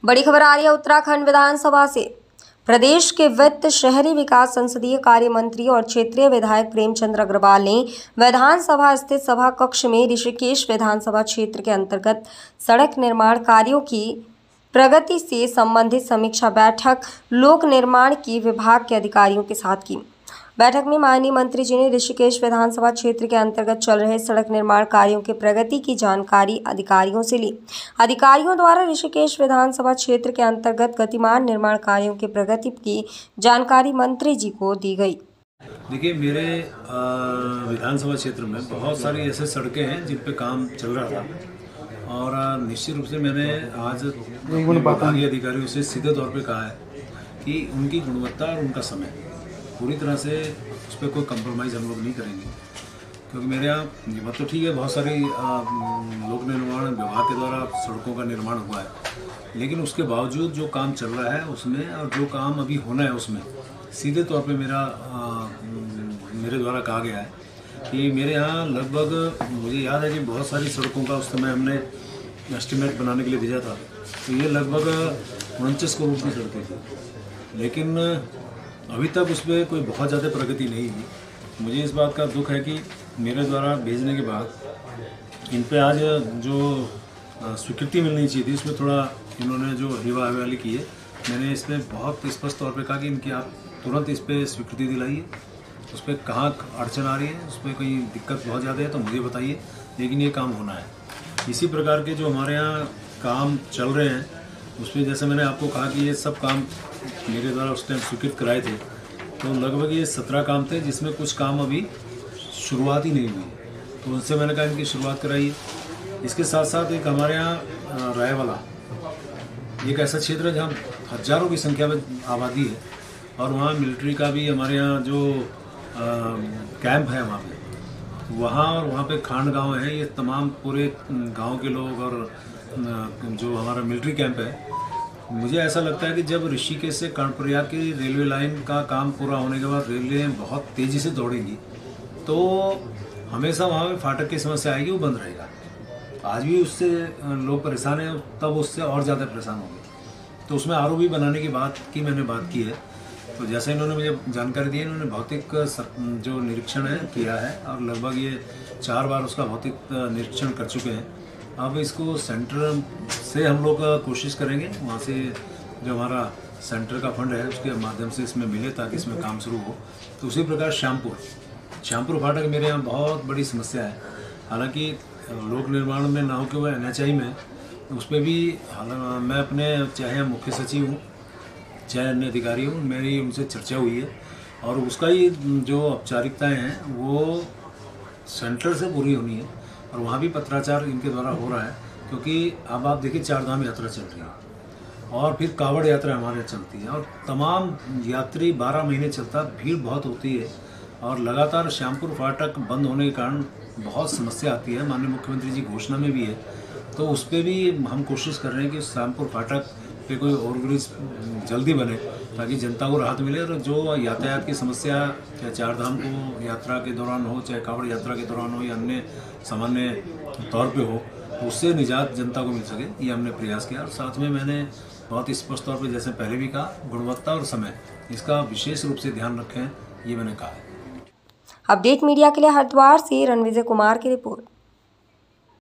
बड़ी खबर आ रही है उत्तराखंड विधानसभा से। प्रदेश के वित्त, शहरी विकास, संसदीय कार्य मंत्री और क्षेत्रीय विधायक प्रेमचंद अग्रवाल ने विधानसभा स्थित सभा कक्ष में ऋषिकेश विधानसभा क्षेत्र के अंतर्गत सड़क निर्माण कार्यों की प्रगति से संबंधित समीक्षा बैठक लोक निर्माण की विभाग के अधिकारियों के साथ की। बैठक में माननीय मंत्री जी ने ऋषिकेश विधानसभा क्षेत्र के अंतर्गत चल रहे सड़क निर्माण कार्यों के प्रगति की जानकारी अधिकारियों से ली। अधिकारियों द्वारा ऋषिकेश विधानसभा क्षेत्र के अंतर्गत गतिमान निर्माण कार्यों की प्रगति की जानकारी मंत्री जी को दी गई। देखिए, मेरे विधानसभा क्षेत्र में बहुत सारी ऐसे सड़कें हैं जिन पे काम चल रहा था और निश्चित रूप से मैंने आज विभागीय अधिकारियों से सीधे तौर पे कहा है कि उनकी गुणवत्ता और उनका समय पूरी तरह से उस पर कोई कंप्रोमाइज़ हम लोग नहीं करेंगे, क्योंकि मेरे यहाँ ये बात तो ठीक है, बहुत सारी लोक निर्माण विभाग के द्वारा सड़कों का निर्माण हुआ है, लेकिन उसके बावजूद जो काम चल रहा है उसमें और जो काम अभी होना है उसमें सीधे तौर पे मेरे द्वारा कहा गया है कि मेरे यहाँ लगभग, मुझे याद है कि बहुत सारी सड़कों का उस समय हमने एस्टिमेट बनाने के लिए भेजा था, तो ये लगभग 49 करोड़ की सड़कें थी, लेकिन अभी तक उस पर कोई बहुत ज़्यादा प्रगति नहीं हुई। मुझे इस बात का दुख है कि मेरे द्वारा भेजने के बाद इन पे आज जो स्वीकृति मिलनी चाहिए थी उसमें थोड़ा इन्होंने जो हेवा हवाली की है, मैंने इस पर बहुत स्पष्ट तौर पे कहा कि इनकी आप तुरंत इस पर स्वीकृति दिलाइए। उस पर कहाँ अड़चन आ रही है, उस पर कोई दिक्कत बहुत ज़्यादा है तो मुझे बताइए, लेकिन ये काम होना है। इसी प्रकार के जो हमारे यहाँ काम चल रहे हैं उस पर जैसे मैंने आपको कहा कि ये सब काम मेरे द्वारा उस टाइम स्वीकृत कराए थे, तो लगभग ये 17 काम थे जिसमें कुछ काम अभी शुरुआत ही नहीं हुई, तो उनसे मैंने कहा इनकी शुरुआत कराइए। इसके साथ साथ एक हमारे यहाँ रायवाला एक ऐसा क्षेत्र है जहाँ हजारों की संख्या में आबादी है और वहाँ मिलिट्री का भी हमारे यहाँ जो कैंप है वहाँ पे खांड गांव है, ये तमाम पूरे गांव के लोग और जो हमारा मिलिट्री कैंप है, मुझे ऐसा लगता है कि जब ऋषिकेश से कर्णप्रयाग की रेलवे लाइन का काम पूरा होने के बाद रेलवे बहुत तेज़ी से दौड़ेगी तो हमेशा वहाँ पे फाटक की समस्या आएगी, वो बंद रहेगा। आज भी उससे लोग परेशान हैं, तब उससे और ज़्यादा परेशान होंगे। तो उसमें आरओबी बनाने की मैंने बात की है। तो जैसे इन्होंने मुझे जानकारी दी है, इन्होंने भौतिक जो निरीक्षण है किया है और लगभग ये 4 बार उसका भौतिक निरीक्षण कर चुके हैं। अब इसको सेंटर से हम लोग कोशिश करेंगे, वहाँ से जो हमारा सेंटर का फंड है उसके माध्यम से इसमें मिले ताकि इसमें काम शुरू हो। तो उसी प्रकार श्यामपुर फाटक मेरे यहाँ बहुत बड़ी समस्या है। हालांकि लोक निर्माण में ना हो के वह NHI में उस पर भी मैं अपने चाहे मुख्य सचिव हूँ चाहे अन्य अधिकारी हूँ, मेरी उनसे चर्चा हुई है और उसका ही जो औपचारिकताएँ हैं वो सेंटर से पूरी होनी है और वहाँ भी पत्राचार इनके द्वारा हो रहा है, क्योंकि अब आप देखिए 4 धाम यात्रा चल रही है और फिर कावड़ यात्रा हमारे यहाँ चलती है और तमाम यात्री 12 महीने चलता, भीड़ बहुत होती है और लगातार श्यामपुर फाटक बंद होने के कारण बहुत समस्या आती है। माननीय मुख्यमंत्री जी घोषणा में भी है, तो उस पर भी हम कोशिश कर रहे हैं कि श्यामपुर फाटक पे कोई ओवरब्रिज जल्दी बने ताकि जनता को राहत मिले और जो यातायात की समस्या चाहे 4 धाम को यात्रा के दौरान हो, चाहे कावड़ यात्रा के दौरान हो या अन्य सामान्य तौर पे हो, उससे निजात जनता को मिल सके, ये हमने प्रयास किया। और साथ में मैंने बहुत स्पष्ट तौर पे जैसे पहले भी कहा, गुणवत्ता और समय इसका विशेष रूप से ध्यान रखें, ये मैंने कहा है। अपडेट मीडिया के लिए हरिद्वार से रणविजय कुमार की रिपोर्ट।